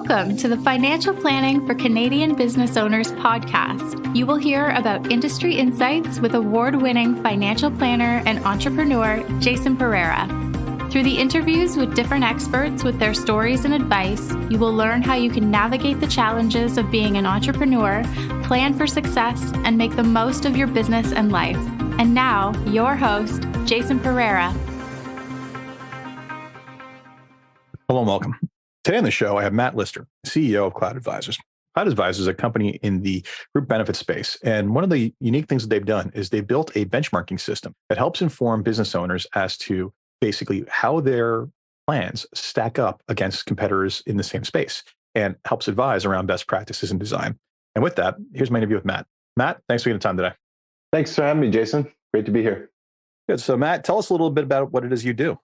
Welcome to the Financial Planning for Canadian Business Owners podcast. You will hear about industry insights with award-winning financial planner and entrepreneur Jason Pereira. Through the interviews with different experts with their stories and advice, you will learn how you can navigate the challenges of being an entrepreneur, plan for success, and make the most of your business and life. And now, your host, Jason Pereira. Hello and welcome. Today on the show, I have Matt Lister, CEO of Cloud Advisors. Cloud Advisors is a company in the group benefit space. And one of the unique things that they've done is they built a benchmarking system that helps inform business owners as to basically how their plans stack up against competitors in the same space and helps advise around best practices in design. And with that, here's my interview with Matt. Matt, thanks for getting the time today. Thanks for having me, Jason. Great to be here. Good. So Matt, tell us a little bit about what it is you do.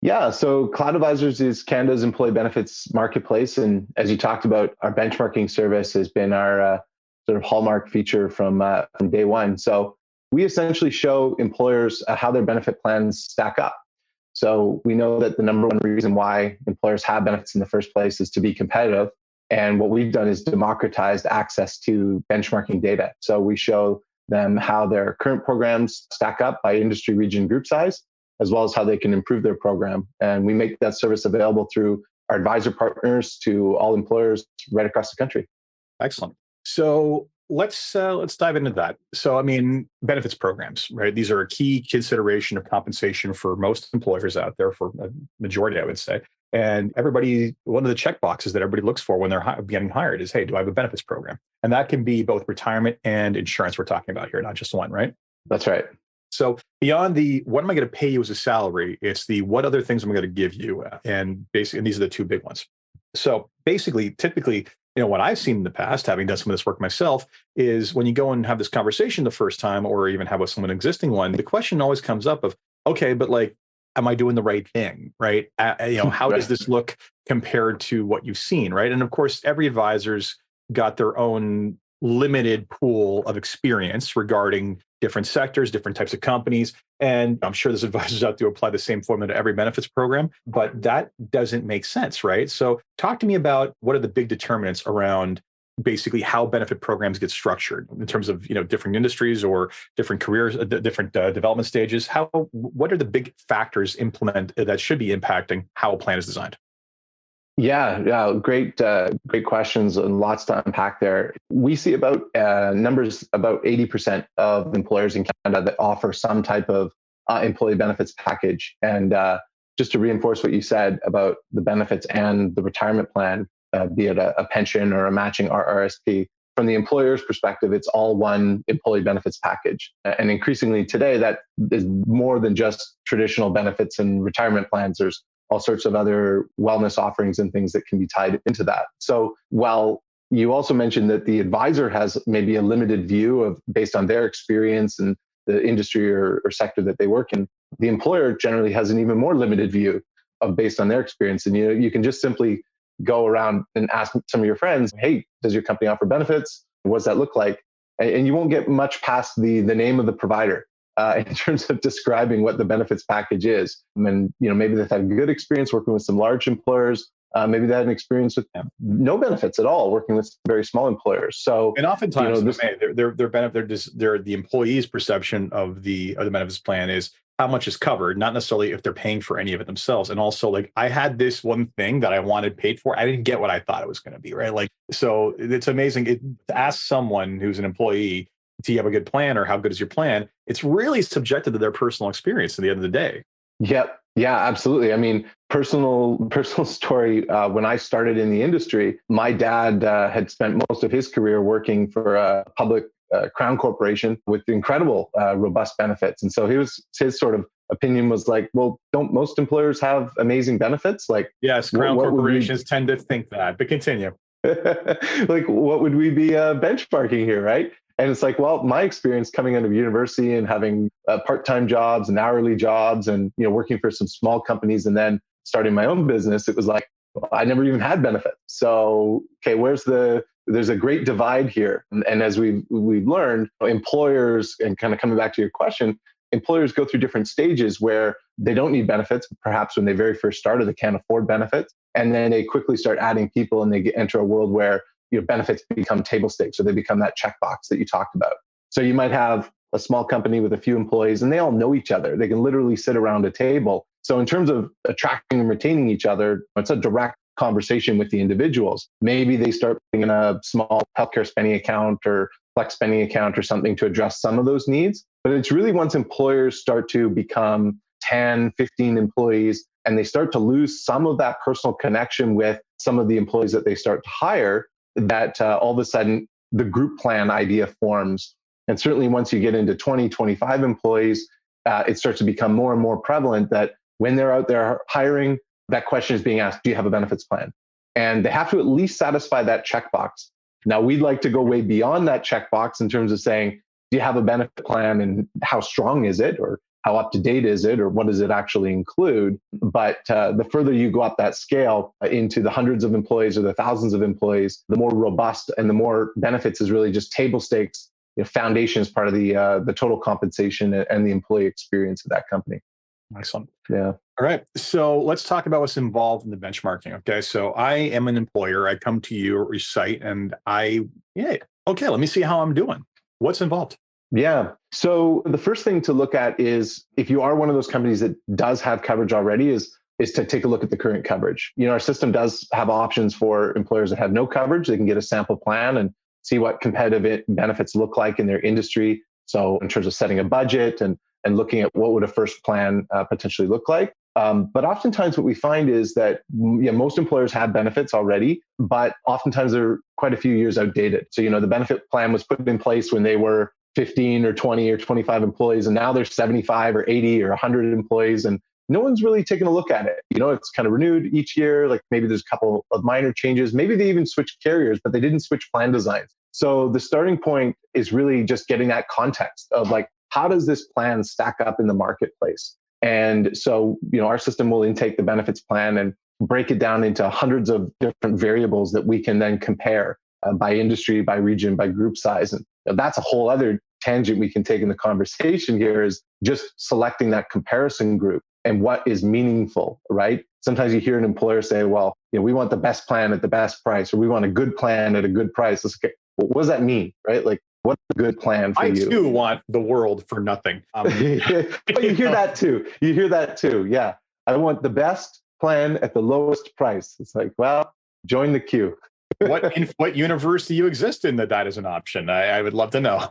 Yeah, so Cloud Advisors is Canada's employee benefits marketplace. And as you talked about, our benchmarking service has been our sort of hallmark feature from day one. So we essentially show employers how their benefit plans stack up. So we know that the number one reason why employers have benefits in the first place is to be competitive. And what we've done is democratized access to benchmarking data. So we show them how their current programs stack up by industry, region, group size, as well as how they can improve their program. And we make that service available through our advisor partners to all employers right across the country. Excellent. So let's dive into that. So, benefits programs, right? These are a key consideration of compensation for most employers out there, for a majority, I would say. And everybody, one of the check boxes that everybody looks for when they're getting hired is, hey, do I have a benefits program? And that can be both retirement and insurance we're talking about here, not just one, right? That's right. So beyond the, what am I going to pay you as a salary? It's the, what other things am I going to give you? And basically, and these are the two big ones. So basically, typically, what I've seen in the past, having done some of this work myself, is when you go and have this conversation the first time, or even have with someone existing one, the question always comes up of, okay, but am I doing the right thing, right? How does this look compared to what you've seen, right? And of course, every advisor's got their own limited pool of experience regarding different sectors, different types of companies. And I'm sure there's advisors out there who apply the same formula to every benefits program, but that doesn't make sense, right? So talk to me about what are the big determinants around basically how benefit programs get structured in terms of, different industries or different careers, different development stages. What are the big factors that should be impacting how a plan is designed? Yeah, great questions and lots to unpack there. We see about numbers about 80% of employers in Canada that offer some type of employee benefits package. And just to reinforce what you said about the benefits and the retirement plan, be it a pension or a matching RRSP, from the employer's perspective, it's all one employee benefits package. And increasingly today, that is more than just traditional benefits and retirement plans. There's all sorts of other wellness offerings and things that can be tied into that. So while you also mentioned that the advisor has maybe a limited view of based on their experience and the industry or sector that they work in, the employer generally has an even more limited view of based on their experience. And you can just simply go around and ask some of your friends, hey, does your company offer benefits? What does that look like? And you won't get much past the name of the provider. In terms of describing what the benefits package is. And maybe they've had a good experience working with some large employers. Maybe they had an experience with no benefits at all, working with very small employers. So, and oftentimes, the employee's perception of the benefits plan is how much is covered, not necessarily if they're paying for any of it themselves. And also, I had this one thing that I wanted paid for. I didn't get what I thought it was going to be, right? So it's amazing to ask someone who's an employee, do you have a good plan or how good is your plan? It's really subjective to their personal experience at the end of the day. Yep. Yeah, absolutely. Personal story. When I started in the industry, my dad had spent most of his career working for a public crown corporation with incredible, robust benefits. And so his sort of opinion was well, don't most employers have amazing benefits? Yes, crown corporations tend to think that, but continue. What would we be benchmarking here, right? And it's well, my experience coming out of university and having part-time jobs and hourly jobs and, working for some small companies and then starting my own business, it was I never even had benefits. So, okay, there's a great divide here. And as we've learned, employers, and kind of coming back to your question, employers go through different stages where they don't need benefits. Perhaps when they very first started, they can't afford benefits. And then they quickly start adding people and they enter a world where benefits become table stakes, or they become that checkbox that you talked about. So you might have a small company with a few employees and they all know each other. They can literally sit around a table. So in terms of attracting and retaining each other, it's a direct conversation with the individuals. Maybe they start putting in a small healthcare spending account or flex spending account or something to address some of those needs. But it's really once employers start to become 10, 15 employees, and they start to lose some of that personal connection with some of the employees that they start to hire, that all of a sudden the group plan idea forms. And certainly once you get into 20, 25 employees, it starts to become more and more prevalent that when they're out there hiring, that question is being asked, do you have a benefits plan? And they have to at least satisfy that checkbox. Now, we'd like to go way beyond that checkbox in terms of saying, do you have a benefit plan and how strong is it, or how up to date is it, or what does it actually include? But the further you go up that scale into the hundreds of employees or the thousands of employees, the more robust and the more benefits is really just table stakes. Foundation is part of the total compensation and the employee experience of that company. Excellent. Yeah. All right. So let's talk about what's involved in the benchmarking. Okay. So I am an employer. I come to you or your site and okay, let me see how I'm doing. What's involved? Yeah. So the first thing to look at is, if you are one of those companies that does have coverage already, is to take a look at the current coverage. Our system does have options for employers that have no coverage. They can get a sample plan and see what competitive benefits look like in their industry. So in terms of setting a budget and looking at what would a first plan potentially look like. But oftentimes what we find is that most employers have benefits already, but oftentimes they're quite a few years outdated. So, the benefit plan was put in place when they were 15 or 20 or 25 employees, and now there's 75 or 80 or 100 employees, and no one's really taken a look at it. It's kind of renewed each year. Like maybe there's a couple of minor changes. Maybe they even switched carriers, but they didn't switch plan designs. So the starting point is really just getting that context of like, how does this plan stack up in the marketplace? And so, our system will intake the benefits plan and break it down into hundreds of different variables that we can then compare by industry, by region, by group size. And that's a whole other tangent we can take in the conversation here, is just selecting that comparison group and what is meaningful, right? Sometimes you hear an employer say, well, we want the best plan at the best price, or we want a good plan at a good price. It's okay. Well, what does that mean, right? Like, what's a good plan for you? I too want the world for nothing. But you hear that too. Yeah. I want the best plan at the lowest price. It's like, well, join the queue. What universe do you exist in that is an option? I would love to know.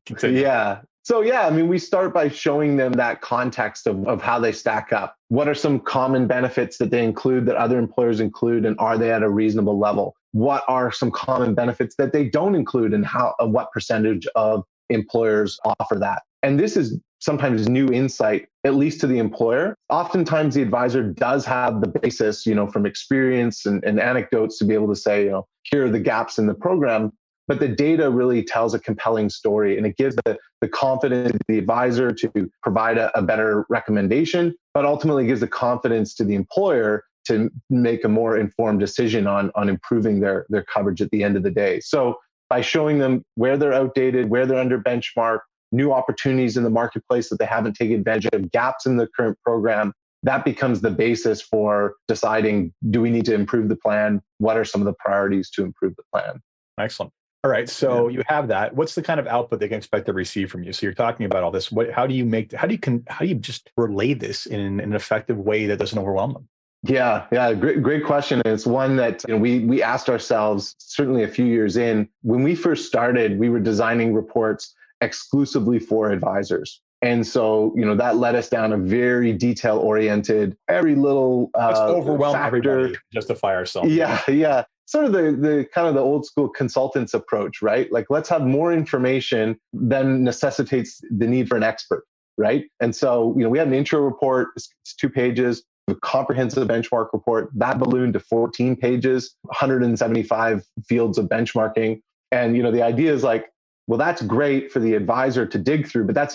Continue. Yeah. So we start by showing them that context of how they stack up. What are some common benefits that they include that other employers include, and are they at a reasonable level? What are some common benefits that they don't include, and what percentage of employers offer that? And this is sometimes new insight, at least to the employer. Oftentimes the advisor does have the basis, from experience and anecdotes to be able to say, here are the gaps in the program. But the data really tells a compelling story, and it gives the confidence to the advisor to provide a better recommendation, but ultimately gives the confidence to the employer to make a more informed decision on improving their coverage at the end of the day. So by showing them where they're outdated, where they're under benchmark, new opportunities in the marketplace that they haven't taken advantage of, gaps in the current program, that becomes the basis for deciding, do we need to improve the plan? What are some of the priorities to improve the plan? Excellent. All right. So you have that. What's the kind of output they can expect to receive from you? So you're talking about all this. How do you just relay this in an effective way that doesn't overwhelm them? Yeah. Great question. And it's one that we asked ourselves, certainly a few years in. When we first started, we were designing reports exclusively for advisors. And so, that led us down a very detail-oriented, every little let's overwhelm factor. Everybody to justify ourselves. Yeah. Sort of the kind of the old school consultant's approach, right? Like, let's have more information than necessitates the need for an expert, right? And so, we had an intro report, it's 2 pages, a comprehensive benchmark report, that ballooned to 14 pages, 175 fields of benchmarking. And, the idea is like, well, that's great for the advisor to dig through, but that's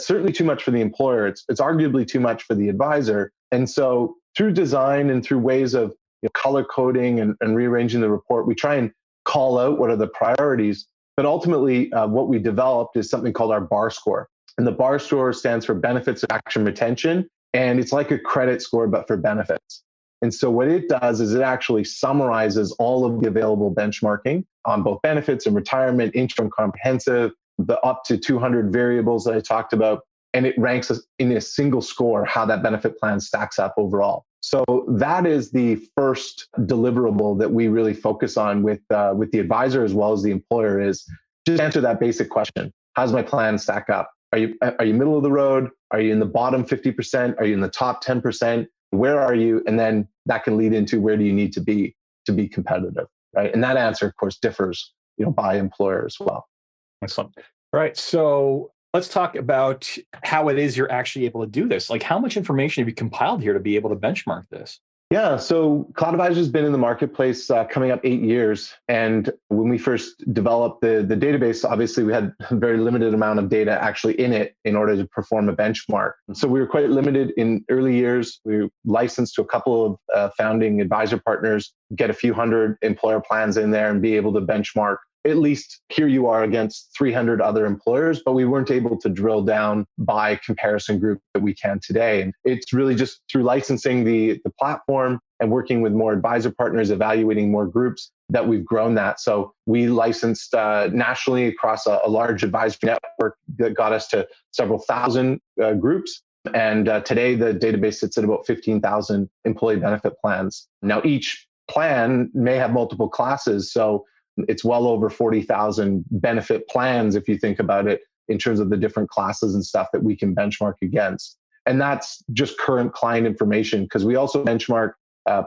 certainly too much for the employer. It's arguably too much for the advisor. And so through design and through ways of color coding and rearranging the report, we try and call out what are the priorities. But ultimately, what we developed is something called our bar score. And the bar score stands for benefits of action retention. And it's like a credit score, but for benefits. And so what it does is it actually summarizes all of the available benchmarking on both benefits and retirement, interim, comprehensive, the up to 200 variables that I talked about. And it ranks us in a single score how that benefit plan stacks up overall. So that is the first deliverable that we really focus on with the advisor as well as the employer, is just answer that basic question. How's my plan stack up? Are you middle of the road? Are you in the bottom 50%? Are you in the top 10%? Where are you? And then that can lead into where do you need to be competitive, right? And that answer, of course, differs, by employer as well. Excellent. All right. So let's talk about how it is you're actually able to do this. Like, how much information have you compiled here to be able to benchmark this? Yeah, so Cloud Advisor has been in the marketplace coming up 8 years. And when we first developed the database, obviously we had a very limited amount of data actually in it in order to perform a benchmark. So we were quite limited in early years. We were licensed to a couple of founding advisor partners, get a few hundred employer plans in there and be able to benchmark. At least here you are against 300 other employers, but we weren't able to drill down by comparison group that we can today. And it's really just through licensing the platform and working with more advisor partners, evaluating more groups, that we've grown that. So we licensed nationally across a large advisory network that got us to several thousand groups. And today the database sits at about 15,000 employee benefit plans. Now each plan may have multiple classes. So it's well over 40,000 benefit plans, if you think about it, in terms of the different classes and stuff that we can benchmark against. And that's just current client information, because we also benchmark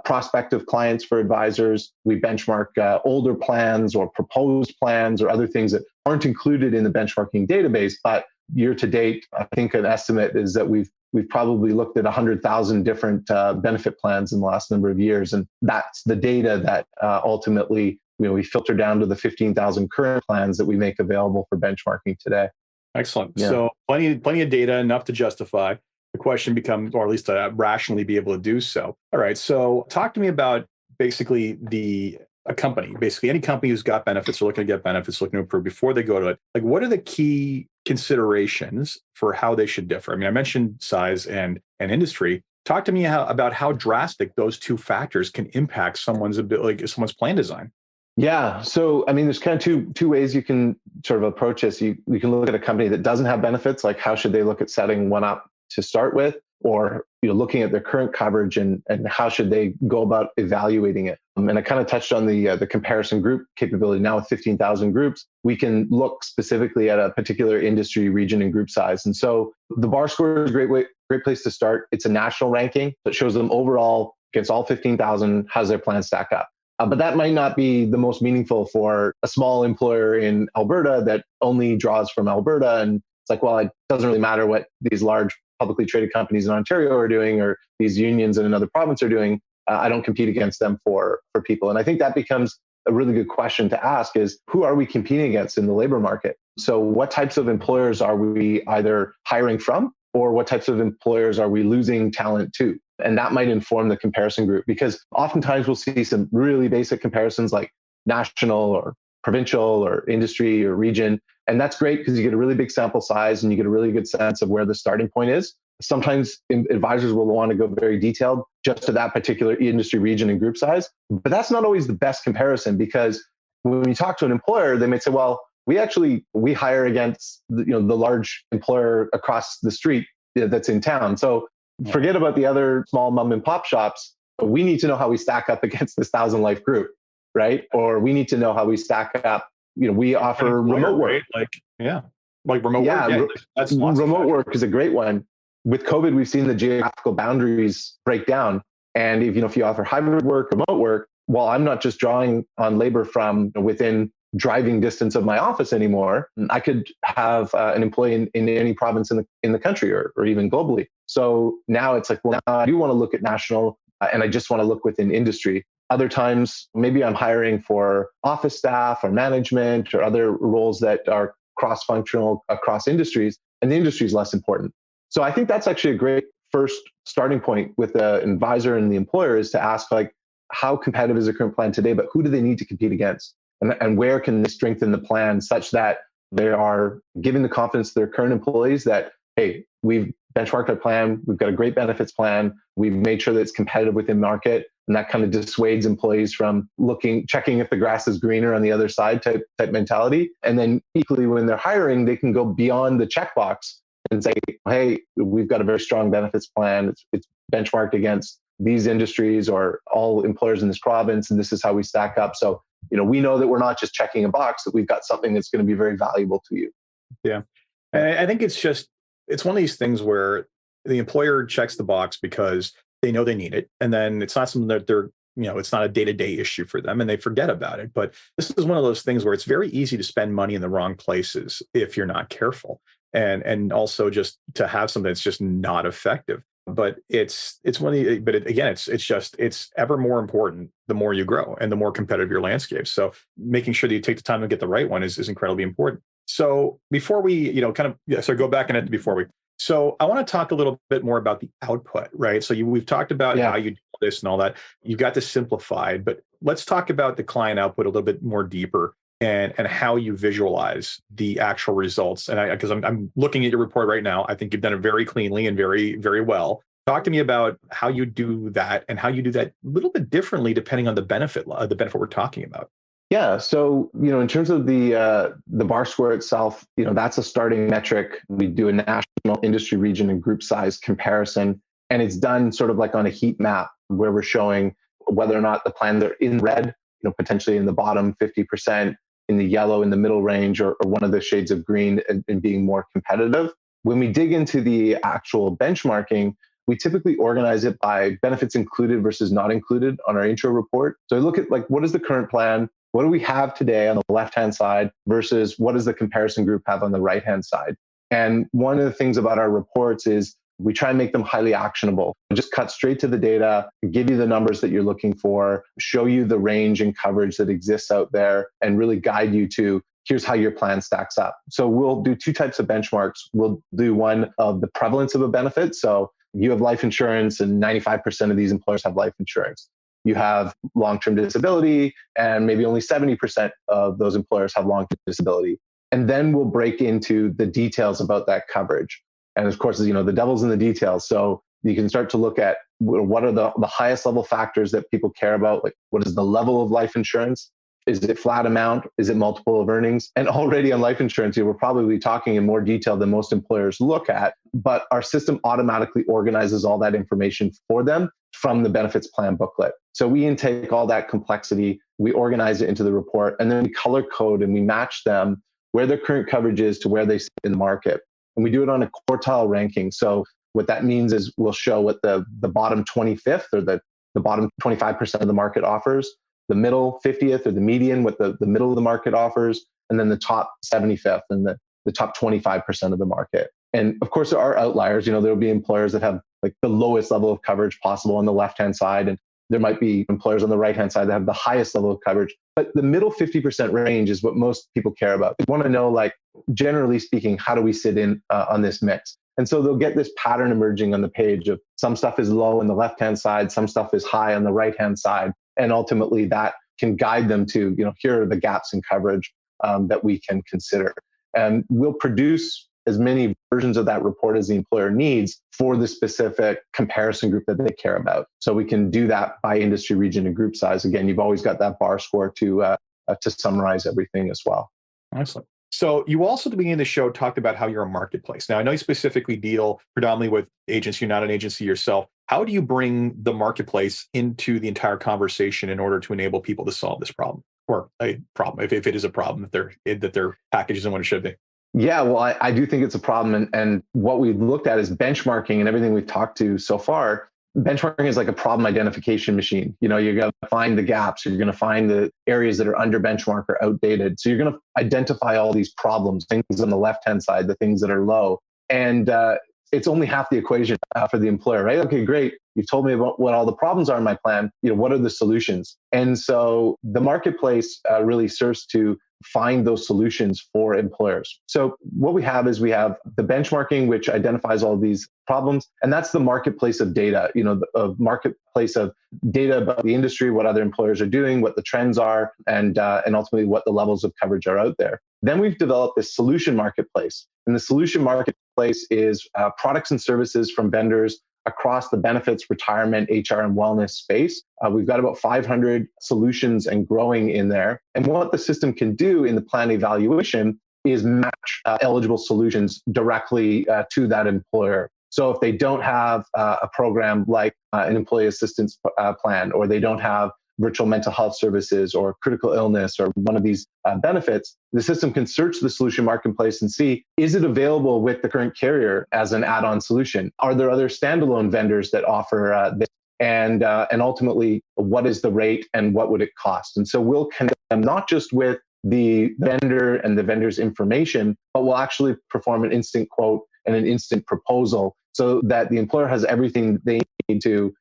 prospective clients for advisors. We benchmark older plans or proposed plans or other things that aren't included in the benchmarking database. But year to date, I think an estimate is that we've probably looked at 100,000 different benefit plans in the last number of years. And that's the data that ultimately we filter down to the 15,000 current plans that we make available for benchmarking today. Excellent. Yeah. So plenty of data, enough to justify. The question becomes, or at least to rationally be able to do so. All right. So talk to me about basically a company, basically any company who's got benefits or looking to get benefits, looking to improve before they go to it. Like, what are the key considerations for how they should differ? I mean, I mentioned size and industry. Talk to me about how drastic those two factors can impact someone's plan design. Yeah. So, I mean, there's kind of two ways you can sort of approach this. You can look at a company that doesn't have benefits, like how should they look at setting one up to start with, or looking at their current coverage and how should they go about evaluating it. And I kind of touched on the comparison group capability. Now with 15,000 groups, we can look specifically at a particular industry, region, and group size. And so the bar score is a great place to start. It's a national ranking that shows them overall against all 15,000, how's their plan stack up. But that might not be the most meaningful for a small employer in Alberta that only draws from Alberta. And it's like, well, it doesn't really matter what these large publicly traded companies in Ontario are doing or these unions in another province are doing. I don't compete against them for people. And I think that becomes a really good question to ask is, who are we competing against in the labor market? So what types of employers are we either hiring from, or what types of employers are we losing talent to? And that might inform the comparison group, because oftentimes we'll see some really basic comparisons like national or provincial or industry or region. And that's great because you get a really big sample size and you get a really good sense of where the starting point is. Sometimes advisors will want to go very detailed just to that particular industry, region, and group size. But that's not always the best comparison, because when you talk to an employer, they may say, well, we hire against the large employer across the street that's in town. So forget about the other small mom and pop shops. We need to know how we stack up against this 1,000 life group, right? Or we need to know how we stack up. We offer remote work. Right? Like remote work. Yeah, that's remote work is a great one. With COVID, we've seen the geographical boundaries break down. And if you offer hybrid work, remote work, well, I'm not just drawing on labor from within driving distance of my office anymore. I could have an employee in any province in the country or even globally. So now it's like, well, now I do want to look at national and I just want to look within industry. Other times, maybe I'm hiring for office staff or management or other roles that are cross-functional across industries, and the industry is less important. So I think that's actually a great first starting point with the advisor and the employer, is to ask, like, how competitive is the current plan today, but who do they need to compete against? And where can they strengthen the plan such that They are giving the confidence to their current employees that, hey, we've benchmarked our plan. We've got a great benefits plan. We've made sure that it's competitive within market. And that kind of dissuades employees from checking if the grass is greener on the other side type mentality. And then equally, when they're hiring, they can go beyond the checkbox and say, hey, we've got a very strong benefits plan. It's benchmarked against these industries or all employers in this province, and this is how we stack up. So, we know that we're not just checking a box, that we've got something that's going to be very valuable to you. Yeah. And I think it's one of these things where the employer checks the box because they know they need it. And then it's not something that it's not a day-to-day issue for them and they forget about it. But this is one of those things where it's very easy to spend money in the wrong places if you're not careful. And also just to have something that's just not effective. But it's ever more important the more you grow and the more competitive your landscape. So making sure that you take the time to get the right one is incredibly important. So before we, go back in it before we. So I want to talk a little bit more about the output, right? So we've talked about how you do this and all that. You've got this simplified, but let's talk about the client output a little bit more deeper and how you visualize the actual results. And because I'm looking at your report right now, I think you've done it very cleanly and very, very well. Talk to me about how you do that and how you do that a little bit differently depending on the benefit we're talking about. Yeah. So, in terms of the bar score itself, that's a starting metric. We do a national industry region and group size comparison, and it's done sort of like on a heat map where we're showing whether or not the plans are in red, potentially in the bottom 50%, in the yellow, in the middle range, or one of the shades of green and being more competitive. When we dig into the actual benchmarking, we typically organize it by benefits included versus not included on our intro report. So I look at what is the current plan? What do we have today on the left-hand side versus what does the comparison group have on the right-hand side? And one of the things about our reports is we try and make them highly actionable. Just cut straight to the data, give you the numbers that you're looking for, show you the range and coverage that exists out there, and really guide you to here's how your plan stacks up. So we'll do two types of benchmarks. We'll do one of the prevalence of a benefit. So you have life insurance and 95% of these employers have life insurance. You have long-term disability and maybe only 70% of those employers have long-term disability. And then we'll break into the details about that coverage. And of course, the devil's in the details. So you can start to look at what are the highest level factors that people care about. Like, what is the level of life insurance? Is it flat amount? Is it multiple of earnings? And already on life insurance, we're probably talking in more detail than most employers look at, but our system automatically organizes all that information for them from the benefits plan booklet. So we intake all that complexity, we organize it into the report, and then we color code and we match them where their current coverage is to where they sit in the market. And we do it on a quartile ranking. So what that means is we'll show what the bottom 25th or the bottom 25% of the market offers, the middle 50th or the median, what the middle of the market offers, and then the top 75th and the top 25% of the market. And of course, there are outliers. There'll be employers that have like the lowest level of coverage possible on the left-hand side. And there might be employers on the right-hand side that have the highest level of coverage. But the middle 50% range is what most people care about. They want to know, generally speaking, how do we sit in on this mix? And so they'll get this pattern emerging on the page of some stuff is low on the left-hand side, some stuff is high on the right-hand side. And ultimately that can guide them to, here are the gaps in coverage that we can consider. And we'll produce as many versions of that report as the employer needs for the specific comparison group that they care about. So we can do that by industry, region, and group size. Again, you've always got that bar score to summarize everything as well. Excellent. So you also, at the beginning of the show, talked about how you're a marketplace. Now, I know you specifically deal predominantly with agents. You're not an agency yourself. How do you bring the marketplace into the entire conversation in order to enable people to solve this problem, or a problem, if it is a problem, that their package isn't what it should be? Yeah, well, I do think it's a problem. And what we've looked at is benchmarking, and everything we've talked to so far. Benchmarking is like a problem identification machine. You're going to find the gaps. You're going to find the areas that are under benchmark or outdated. So you're going to identify all these problems, things on the left-hand side, the things that are low. And it's only half the equation for the employer, right? Okay, great. You've told me about what all the problems are in my plan. What are the solutions? And so the marketplace really serves to find those solutions for employers. So what we have is we have the benchmarking, which identifies all these problems, and that's the marketplace of data, the marketplace of data about the industry, what other employers are doing, what the trends are, and ultimately what the levels of coverage are out there. Then we've developed this solution marketplace, and the solution marketplace is products and services from vendors across the benefits, retirement, HR, and wellness space. We've got about 500 solutions and growing in there. And what the system can do in the plan evaluation is match eligible solutions directly to that employer. So if they don't have a program like an employee assistance plan, or they don't have virtual mental health services or critical illness or one of these benefits, the system can search the solution marketplace and see, is it available with the current carrier as an add-on solution? Are there other standalone vendors that offer this? And ultimately, what is the rate and what would it cost? And so we'll connect them not just with the vendor and the vendor's information, but we'll actually perform an instant quote and an instant proposal so that the employer has everything they need to,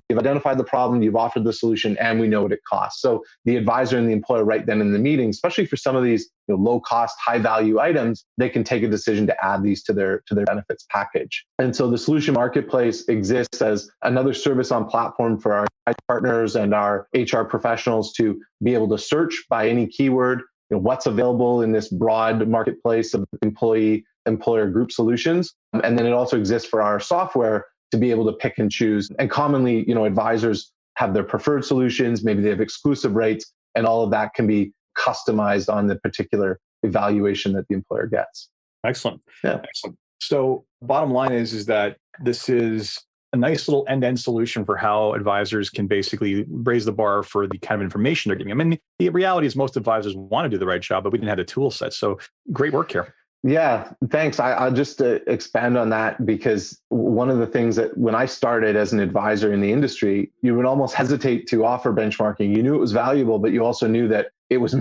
you've identified the problem, you've offered the solution, and we know what it costs. So the advisor and the employer right then in the meeting, especially for some of these low cost, high value items, they can take a decision to add these to their benefits package. And so the solution marketplace exists as another service on platform for our partners and our HR professionals to be able to search by any keyword, what's available in this broad marketplace of employer group solutions. And then it also exists for our software to be able to pick and choose. And commonly, advisors have their preferred solutions, maybe they have exclusive rates, and all of that can be customized on the particular evaluation that the employer gets. Excellent. Yeah. Excellent. So bottom line is that this is a nice little end-to-end solution for how advisors can basically raise the bar for the kind of information they're getting. I mean, the reality is most advisors want to do the right job, but we didn't have the tool set. So great work here. Yeah, thanks. I'll just expand on that, because one of the things that when I started as an advisor in the industry, you would almost hesitate to offer benchmarking. You knew it was valuable, but you also knew that it was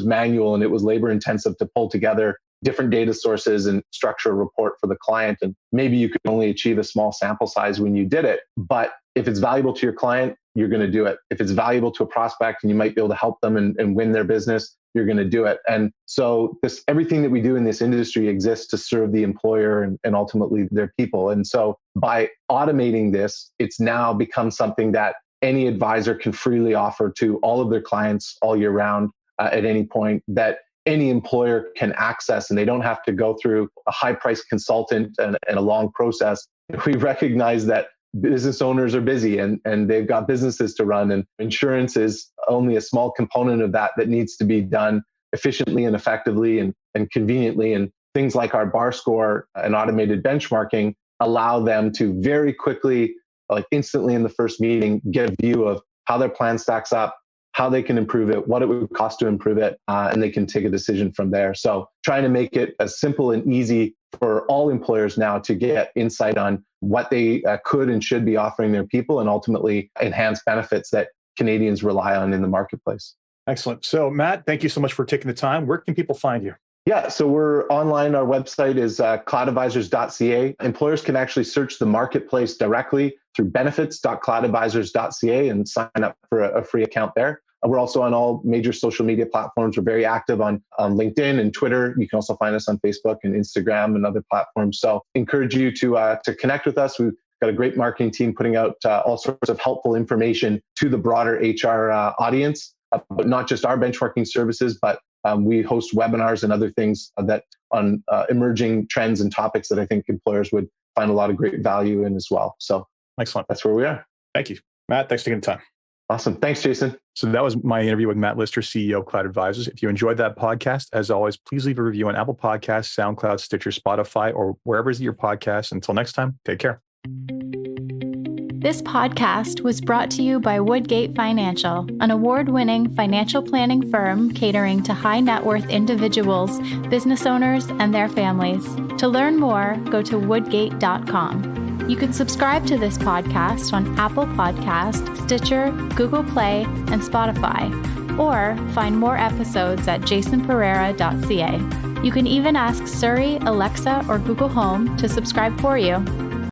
manual and it was labor intensive to pull together different data sources and structure a report for the client. And maybe you could only achieve a small sample size when you did it. But if it's valuable to your client, you're going to do it. If it's valuable to a prospect and you might be able to help them and win their business, you're going to do it. And so everything that we do in this industry exists to serve the employer and ultimately their people. And so by automating this, it's now become something that any advisor can freely offer to all of their clients all year round at any point, that any employer can access, and they don't have to go through a high-priced consultant and a long process. We recognize that business owners are busy and they've got businesses to run, and insurance is only a small component of that needs to be done efficiently and effectively and conveniently. And things like our bar score and automated benchmarking allow them to very quickly, like instantly in the first meeting, get a view of how their plan stacks up, how they can improve it, what it would cost to improve it, and they can take a decision from there. So trying to make it as simple and easy for all employers now to get insight on what they could and should be offering their people, and ultimately enhance benefits that Canadians rely on in the marketplace. Excellent. So Matt, thank you so much for taking the time. Where can people find you? Yeah, so we're online. Our website is cloudadvisors.ca. Employers can actually search the marketplace directly through benefits.cloudadvisors.ca and sign up for a free account there. We're also on all major social media platforms. We're very active on LinkedIn and Twitter. You can also find us on Facebook and Instagram and other platforms. So encourage you to connect with us. We've got a great marketing team putting out all sorts of helpful information to the broader HR audience, but not just our benchmarking services, but we host webinars and other things that on emerging trends and topics that I think employers would find a lot of great value in as well. So excellent. That's where we are. Thank you, Matt. Thanks for taking the time. Awesome. Thanks, Jason. So that was my interview with Matt Lister, CEO of Cloud Advisors. If you enjoyed that podcast, as always, please leave a review on Apple Podcasts, SoundCloud, Stitcher, Spotify, or wherever is your podcast. Until next time, take care. This podcast was brought to you by Woodgate Financial, an award-winning financial planning firm catering to high net worth individuals, business owners, and their families. To learn more, go to woodgate.com. You can subscribe to this podcast on Apple Podcasts, Stitcher, Google Play, and Spotify, or find more episodes at jasonpereira.ca. You can even ask Siri, Alexa, or Google Home to subscribe for you.